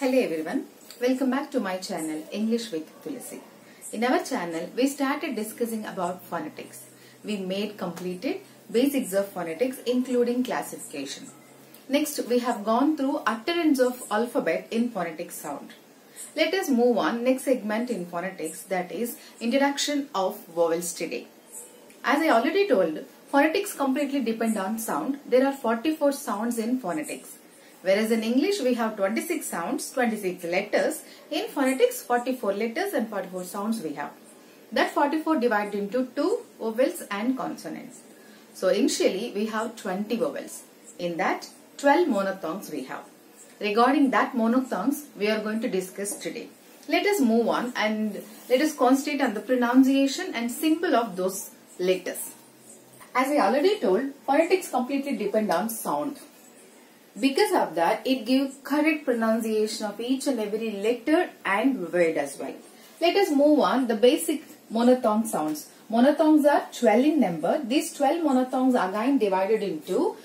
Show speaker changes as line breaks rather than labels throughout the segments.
Hello everyone, welcome back to my channel English with Tulasi. In our channel, we started discussing about phonetics. We completed basics of phonetics including classification. Next, we have gone through utterance of alphabet in phonetic sound. Let us move on next segment in phonetics, that is introduction of vowels today. As I already told, phonetics completely depend on sound. There are 44 sounds in phonetics. Whereas in English we have 26 sounds, 26 letters. In phonetics 44 letters and 44 sounds we have. That 44 divided into 2 vowels and consonants. So initially we have 20 vowels. In that 12 monophthongs we have. Regarding that monophthongs we are going to discuss today. Let us move on and let us concentrate on the pronunciation and symbol of those letters. As I already told, phonetics completely depend on sound. Because of that, it gives correct pronunciation of each and every letter and word as well. Let us move on the basic monophthong sounds. Monophthongs are 12 in number. These 12 monophthongs are again divided into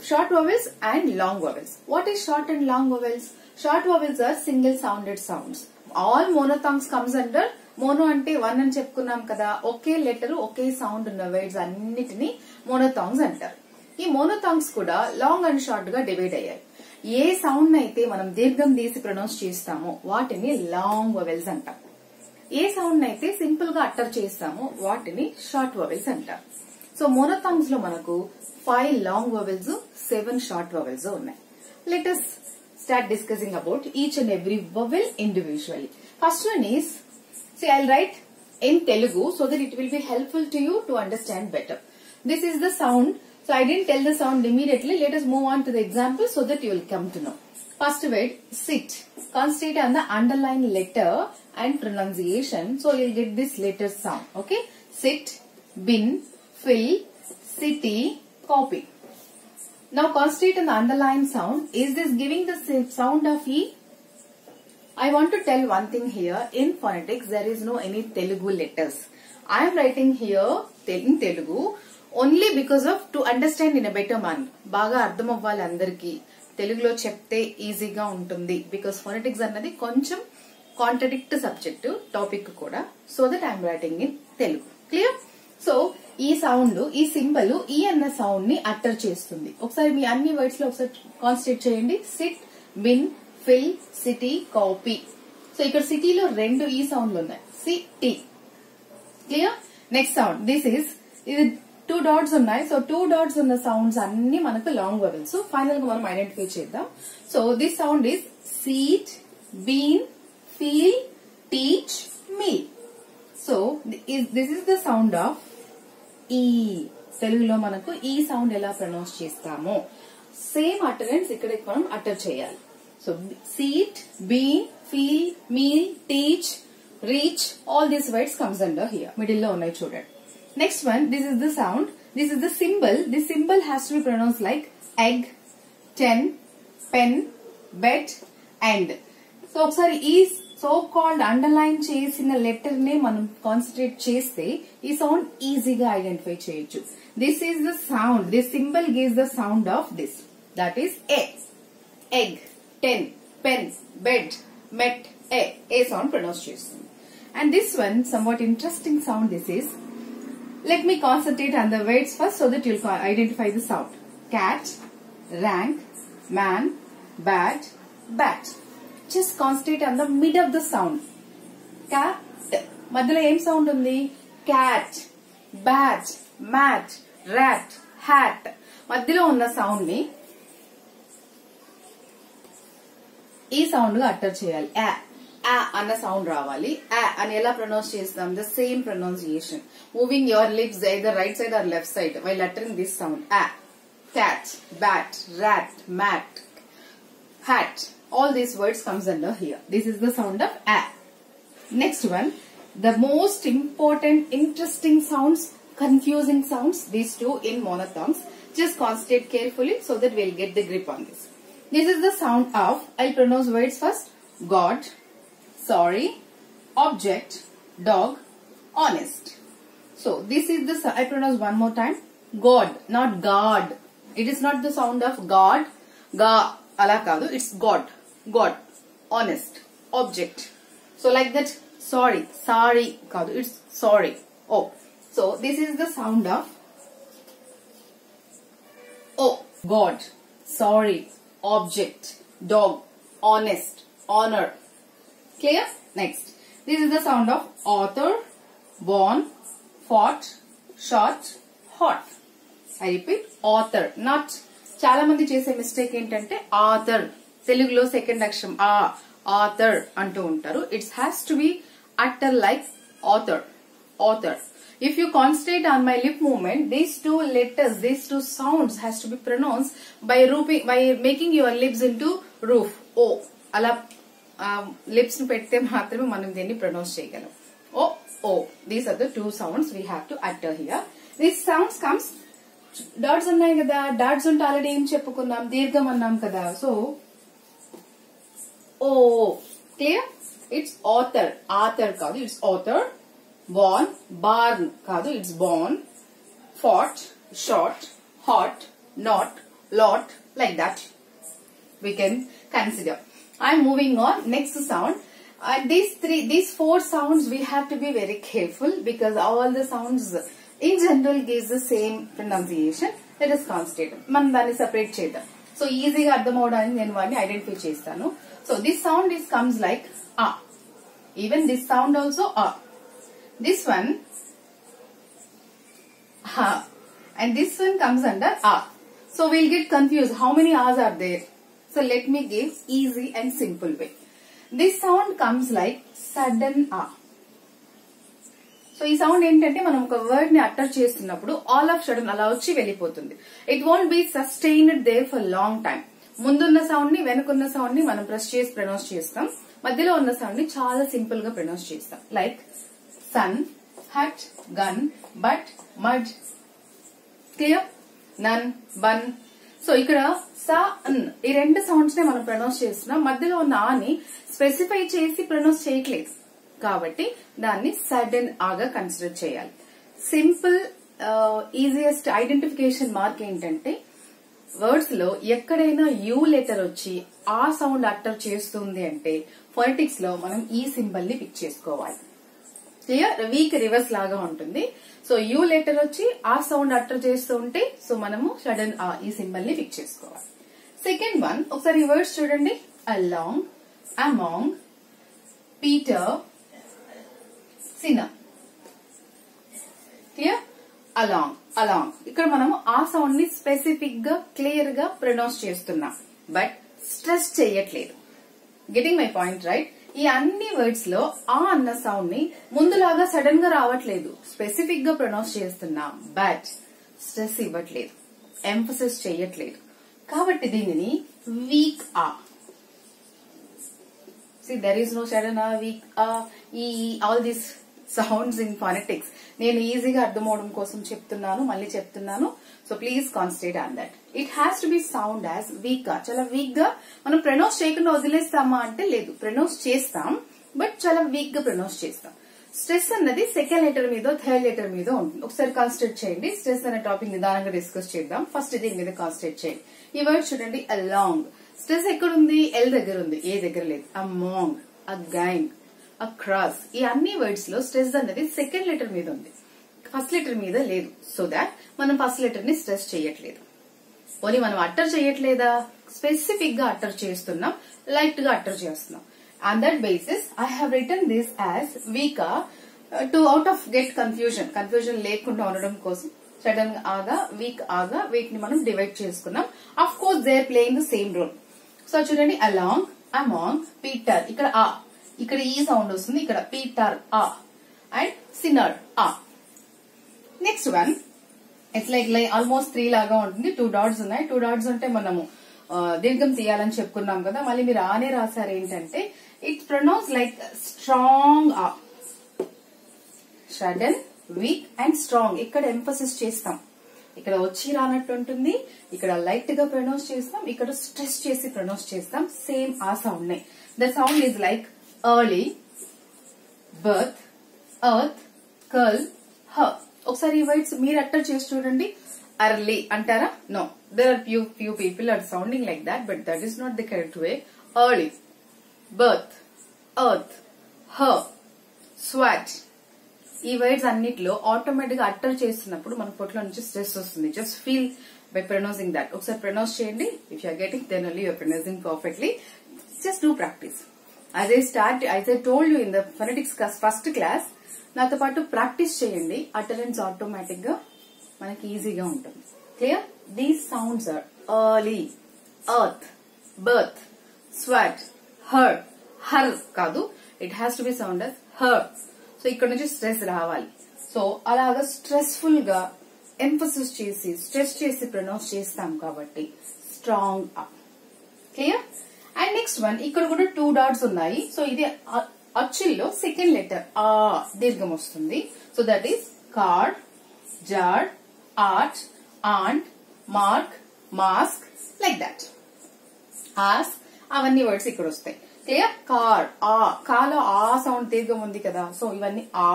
short vowels and long vowels. What is short and long vowels? Short vowels are single sounded sounds. All monophthongs comes under mono ante one అని చెప్పుకున్నాం కదా, ఒకే letter ఒకే sound ఉన్న words అన్నిటిని monophthongs అంటారు. ఈ మోనోథాంగ్స్ కూడా long and short గా divide అయ్యాయి. ఏ సౌండ్ అయితే మనం దీర్ఘం తీసి ప్రొనౌన్స్ చేస్తామో వాటిని లాంగ్ వవెల్స్ అంటాం. ఏ సౌండ్ అయితే సింపుల్ గా అట్టర్ చేస్తామో వాటిని షార్ట్ వవెల్స్ అంటారు. సో మోనోథాంగ్స్ లో మనకు 5 లాంగ్ వవెల్స్ 7 షార్ట్ వవెల్స్ ఉన్నాయి. Let us start discussing about each and every vowel individually. First one is, see, I'll write in Telugu so that it will be helpful to you to understand better. This is the sound. So I didn't tell the sound immediately. Let us move on to the example so that you will come to know. First word, sit. Concentrate on the underlined letter and pronunciation. So you will get this letter sound. Okay. Sit, bin, fill, city, copy. Now concentrate on the underlined sound. Is this giving the sound of E? I want to tell one thing here. In phonetics, there is no any Telugu letters. I am writing here in Telugu only because off to understand in a better man. బాగా అర్థం అవ్వాలి అందరికి, తెలుగులో చెప్తే ఈజీగా ఉంటుంది. Because phonetics అన్నది కొంచెం కాంట్రడిక్ట్ సబ్జెక్ట్ టాపిక్ కూడా. So that I'm writing in Telugu. Clear? So ఈ సౌండ్, ఈ సింబల్ ఈ అన్న సౌండ్ ని అట్టర్ చేస్తుంది. ఒకసారి మీ అన్ని వర్డ్స్ లో ఒకసారి కాన్సన్ట్రేట్ చేయండి. Sit, bin, fill, city, copy. So ఇక్కడ సిటీలో 2 ఈ సౌండ్లు ఉన్నాయి. City. Clear? Next sound, this is, ఇది 2 dots ఉన్నాయి. సో 2 dots ఉన్న సౌండ్స్ అన్ని మనకు లాంగ్ వవెల్స్. ఫైనల్ గా మనం ఐడెంటిఫై చేద్దాం. So this sound is seat, bean, feel, teach, meal. So this is the sound of ఈ. తెలుగులో మనకు ఈ సౌండ్ ఎలా ప్రొనౌన్స్ చేస్తామో సేమ్ అటరెన్స్ ఇక్కడ మనం అటర్ చేయాలి. So seat, bean, feel, meal, teach, reach, all these words comes under here. Middle లో ఉన్నాయి చూడండి. Next one, this is the sound, this is the symbol. This symbol has to be pronounced like egg, 10, pen, bed, and. So ఒకసారి ఈ so called underline చేసిన letter నే మనం concentrate చేస్తే ఈ సౌండ్ ఈజీగా ఐడెంటిఫై చేయొచ్చు. This is the sound, this symbol gives the sound of this, that is e. Egg, 10, pen, bed, met, e sound pronounce చేస్తుంది. And this one somewhat interesting sound. This is, let me concentrate on the words first so that you'll identify the sound. Cat, rank, man, bat, bat. Just concentrate on the mid of the sound. Cat. మధ్యలో ఏం sound ఉంది? Cat, bat, mat, rat, hat. మధ్యలో ఉన్న sound ని ఈ sound గా utter చేయాలి. అన్న సౌండ్ రావాలి. అని ఎలా ప్రొనౌన్స్ చేస్తాం? The same pronunciation, moving your lips either right side or left side while uttering this sound. Cat, bat, rat, mat, hat, all these words comes under here. This is the sound of a. Next one, the most important interesting sounds, confusing sounds, these two in monophthongs. Just concentrate carefully so that we'll get the grip on this. This is the sound of, I'll pronounce words first. God, sorry, object, dog, honest. So this is the, I pronounce one more time. God, not God. It is not the sound of God. Ga, ala kadu. It's God. God. honest, object. So like that, sorry, sorry కాదు, it's sorry. Oh, so this is the sound of oh. God, sorry, object, dog, honest, honor. Clear? Next, this is the sound of author, born, fought, short, hot. I repeat, author, not. చాలా మంది చేసే mistake ఏంటంటే author, తెలుగులో second అక్షరం ఆ, author అంటూ ఉంటారు. It's has to be utter like author, author. If you concentrate on my lip movement, these two letters, these two sounds has to be pronounced by making your lips into roof. O. Ala lips nu pette maatrame manam deenni pronounce cheyagalem. O, O. These are the two sounds we have to utter here. These sounds comes, dots unnai kada, dots unte already em cheppukunnam, దీర్ఘం అన్నాం కదా. So O. Clear? It's author, author కాదు, it's author. Born, barn కాదు, it's born. Fought, short, hot, not, lot, like that we can consider. I'm moving on. Next sound. These four sounds we have to be very careful because all the sounds in general gives the same pronunciation. Let us concentrate. మనం దాన్ని separate చేద్దాం. So ఈజీగా అర్థం అవడానికి నేను వాటిని identify చేస్తాను. So this sound comes like a. Even this sound also a. This one ha, and this one comes under a. So we'll get confused. How many a's are there? So let me give easy and simple way. This sound comes like sudden a. So ఈ sound ఏంటంటే మనం ఒక word ని utter చేస్తున్నప్పుడు all of sudden అలా వచ్చి వెళ్ళిపోతుంది. It won't be sustained there for long time. ముందున్న సౌండ్ ని వెనుకున్న సౌండ్ ని మనం ప్రెస్ చేసి ప్రొనౌన్స్ చేస్తాం. మధ్యలో ఉన్న సౌండ్ ని చాలా సింపుల్ గా ప్రొనౌన్స్ చేస్తాం. Like sun, hut, gun, but, mud. Clear? None, bun. So ఇక్కడ sa, n ఈ రెండు సౌండ్స్ నే మనం ప్రొనౌన్స్ చేస్తున్నాం. మధ్యలో ఉన్న ఆ ని స్పెసిఫై చేసి ప్రొనౌన్స్ చేయట్లేదు కాబట్టి దాన్ని సడన్ ఆగా కన్సిడర్ చేయాలి. సింపుల్ ఈజియెస్ట్ ఐడెంటిఫికేషన్ మార్క్ ఏంటంటే వర్డ్స్ లో ఎక్కడైనా యూ లెటర్ వచ్చి ఆ సౌండ్ అటర్ చేస్తుంది అంటే ఫొనెటిక్స్ లో మనం ఈ సింబల్ ని పిక్ చేసుకోవాలి. క్లియర్? వీక్ రివర్స్ లాగా ఉంటుంది. సో యూ లెటర్ వచ్చి ఆ సౌండ్ అటర్ చేస్తూ ఉంటే సో మనము సడన్ ఈ సింబల్ ని పిక్ చేసుకోవాలి. సెకండ్ వన్, ఒకసారి ఈ వర్డ్స్ చూడండి. అలాంగ్, అమాంగ్, పీటర్, సినా. క్లియర్? Along, along. ఇక్కడ మనము ఆ సౌండ్ ని స్పెసిఫిక్ గా క్లియర్ గా ప్రొనౌన్స్ చేస్తున్నాం బట్ స్ట్రెస్ చేయట్లేదు. Getting my point right? ఈ అన్ని వర్డ్స్ లో ఆ అన్న సౌండ్ ని ముందులాగా సడన్ గా రావట్లేదు, స్పెసిఫిక్ గా ప్రొనౌన్స్ చేస్తున్నాం బట్ స్ట్రెస్ ఇవ్వట్లేదు, ఎంఫసిస్ చేయట్లేదు. కాబట్టి దీనిని వీక్ ఆ. See, there is no sudden weak all these sounds in phonetics. నేను ఈజీగా అర్థం అవడం కోసం చెప్తున్నాను, మళ్ళీ చెప్తున్నాను. So please concentrate on that. It has to be sound as week గా. చాలా వీక్ గా మనం ప్రొనౌన్స్ చేయకుండా వదిలేస్తామా అంటే లేదు, ప్రొనౌన్స్ చేస్తాం బట్ చాలా వీక్ గా ప్రొనౌన్స్ చేస్తాం. స్ట్రెస్ అన్నది సెకండ్ లెటర్ మీద థర్డ్ లెటర్ మీద ఉంటుంది. ఒకసారి కాన్సన్ట్రేట్ చేయండి. స్ట్రెస్ అనే టాపిక్ నిదానంగా డిస్కస్ చేద్దాం. ఫస్ట్ దీని మీద కాన్సన్ట్రేట్ చేయండి. ఈ వర్డ్ చూడండి, అలాంగ్. స్ట్రెస్ ఎక్కడ ఉంది? ఎల్ దగ్గర ఉంది, ఏ దగ్గర లేదు. Among, again, across. ఈ అన్ని వర్డ్స్ లో స్ట్రెస్ అనేది సెకండ్ లెటర్ మీద ఉంది, ఫస్ట్ లెటర్ మీద లేదు. సో దాట్ మనం ఫస్ట్ లెటర్ ని స్ట్రెస్ చేయట్లేదు. పోనీ మనం అట్టర్ చేయట్లేదా? స్పెసిఫిక్ గా అట్టర్ చేస్తున్నాం, లైట్ గా అట్టర్ చేస్తున్నాం. On that basis I have written this as వీకా to out of get confusion లేకుండా ఉండడం కోసం సడన్ ఆగా వీక్ ఆగా వీటిని మనం డివైడ్ చేసుకున్నాం. Of course they are playing the same role. So చూడండి, అలాంగ్, అమాంగ్, పీటర్. ఇక్కడ ఆ, ఇక్కడ ఈ సౌండ్ వస్తుంది, ఇక్కడ పీటర్ ఆ, అండ్ సిన్నర్ ఆ. Next one, it's like almost 3 లాగా ఉంటుంది. 2 డాట్స్ ఉన్నాయి. 2 డాట్స్ అంటే మనము దీర్ఘం తీయాలని చెప్పుకున్నాం కదా, మళ్ళీ మీరు ఆనే రాశారు. ఏంటంటే ఇట్స్ ప్రొనౌన్స్ లైక్ స్ట్రాంగ్ ఆ. Sudden, week and strong. ఇక్కడ ఎంఫసిస్ చేస్తాం, ఇక్కడ వచ్చి రానట్టు ఉంటుంది, ఇక్కడ లైట్ గా ప్రొనౌన్స్ చేస్తాం, ఇక్కడ స్ట్రెస్ చేసి ప్రొనౌన్స్ చేస్తాం. సేమ్ ఆ సౌండ్ నే. The sound is like early, birth, earth, curl, her. ఒకసారి ఈ వర్డ్స్ మీరు అట్టర్ చేసి చూడండి. అర్లీ అంటారా? No, there are few people are sounding like that, but that is not the correct way. Early, birth, earth, her, sweat. ఈ words అన్నిటిలో automatic గా utter చేస్తున్నప్పుడు మన పొట్టలో నుంచి స్ట్రెస్ వస్తుంది. Just feel by pronouncing that. ఒకసారి ప్రొనౌన్స్ చేయండి. If you are getting then only you are pronouncing perfectly. Just do practice. as I told you in the phonetics class, first class, నాతో పాటు ప్రాక్టీస్ చేయండి. అటరెన్స్ ఆటోమేటిక్ గా మనకి ఈజీగా ఉంటుంది. Clear? These sounds are early, earth, birth, sweat, her. Her కాదు, it has to be sound as her. So ఇక్కడ నుంచి స్ట్రెస్ రావాలి. సో అలాగా స్ట్రెస్ఫుల్ గా ఎంఫసిస్ చేసి స్ట్రెస్ చేసి ప్రొనౌన్స్ చేస్తాం కాబట్టి strong up. Clear? And next one, ఇక్కడ కూడా 2 డాట్స్ ఉన్నాయి. సో ఇది అచ్చుల్లో సెకండ్ లెటర్ ఆ దీర్ఘం వస్తుంది. So that is card, జార్డ్, art, ant, mark, mask, like that. Ask, అవన్నీ వర్డ్స్ ఇక్కడ వస్తాయి. క్లియర్? కార్డ్, ఆ, కాలో ఆ సౌండ్ దీర్ఘం ఉంది కదా. సో ఇవన్నీ ఆ,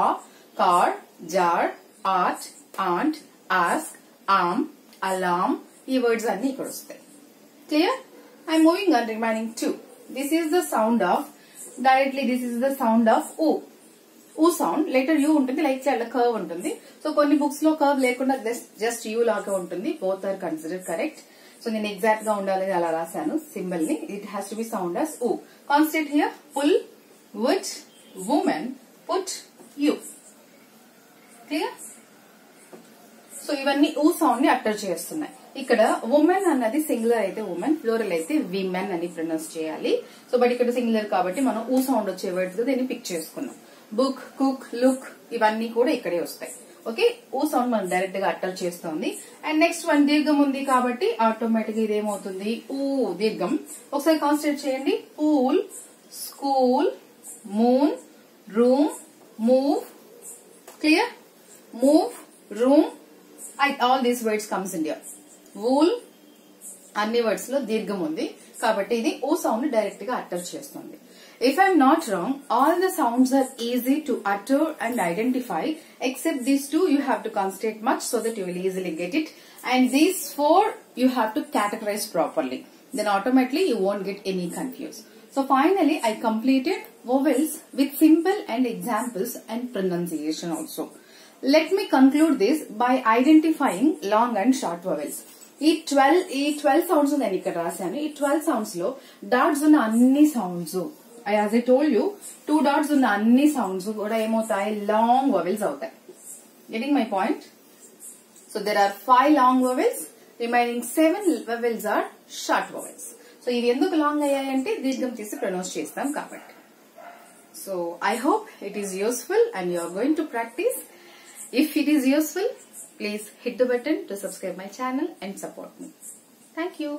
card, జార్డ్, art, aunt, ask, arm, alarm, ఈ వర్డ్స్ అన్ని ఇక్కడ వస్తాయి. Clear? I'm moving on, remaining 2. This is the sound of, directly this is the sound of U. U sound, later U ఉంటుంది, like అలా curve ఉంటుంది. So కొన్ని books లో curve లేకుండా జస్ట్ U లాగా ఉంటుంది. Both are considered correct. So నేను exact గా ఉండాలని అలా రాశాను సింబల్ ని. It has to be sound as U. Concentrate here. Pull, wood, woman, put, U. Clear? So ఇవన్నీ ఊ సౌండ్ ని అట్టర్ చేస్తున్నాయి. ఇక్కడ ఉమెన్ అన్నది సింగులర్ అయితే ఉమెన్, ప్లూరల్ అయితే విమెన్ అని ప్రొనౌన్స్ చేయాలి. సో బట్ ఇక్కడ సింగులర్ కాబట్టి మనం ఊ సౌండ్ వచ్చే వర్డ్స్ దీన్ని పిక్ చేసుకున్నాం. బుక్, కుక్, లుక్, ఇవన్నీ కూడా ఇక్కడే వస్తాయి. ఓకే, ఊ సౌండ్ మనం డైరెక్ట్ గా అట్టర్ చేస్తుంది. అండ్ నెక్స్ట్ వన్ దీర్ఘం ఉంది కాబట్టి ఆటోమేటిక్ గా ఇదేమవుతుంది, ఊ దీర్ఘం. ఒకసారి కాన్సన్ట్రేట్ చేయండి. Pool, school, moon, room, move. Clear? Move, room, all these words comes in here. wool, అన్ని వర్డ్స్ లో దీర్ఘం ఉంది కాబట్టి ఇది ఓ సౌండ్ డైరెక్ట్ గా అట్టర్ చేస్తుంది. If I'm not wrong, all the sounds are easy to utter and identify except these 2 you have to concentrate much so that you will easily get it, and these 4 you have to categorize properly. Then automatically you won't get any confused. So finally I completed vowels with simple and examples and pronunciation also. Let me conclude this by identifying long and short vowels. ఈ 12 sounds నేను ఇక్కడ రాశాను. ఈ 12 sounds లో dots ఉన్న అన్ని sounds, as I told you, 2 dots ఉన్న అన్ని సౌండ్స్ కూడా ఏమవుతాయి, లాంగ్ వవెల్స్ అవుతాయి. Getting my point? So there are 5 long vowels, remaining 7 vowels are short vowels. So ఇవి ఎందుకు లాంగ్ అయ్యాయంటే దీర్ఘం తీసి ప్రొనౌన్స్ చేస్తాం కాబట్టి. So I hope it is useful and you are going to practice. If it is useful, please hit the button to subscribe my channel and support me. Thank you.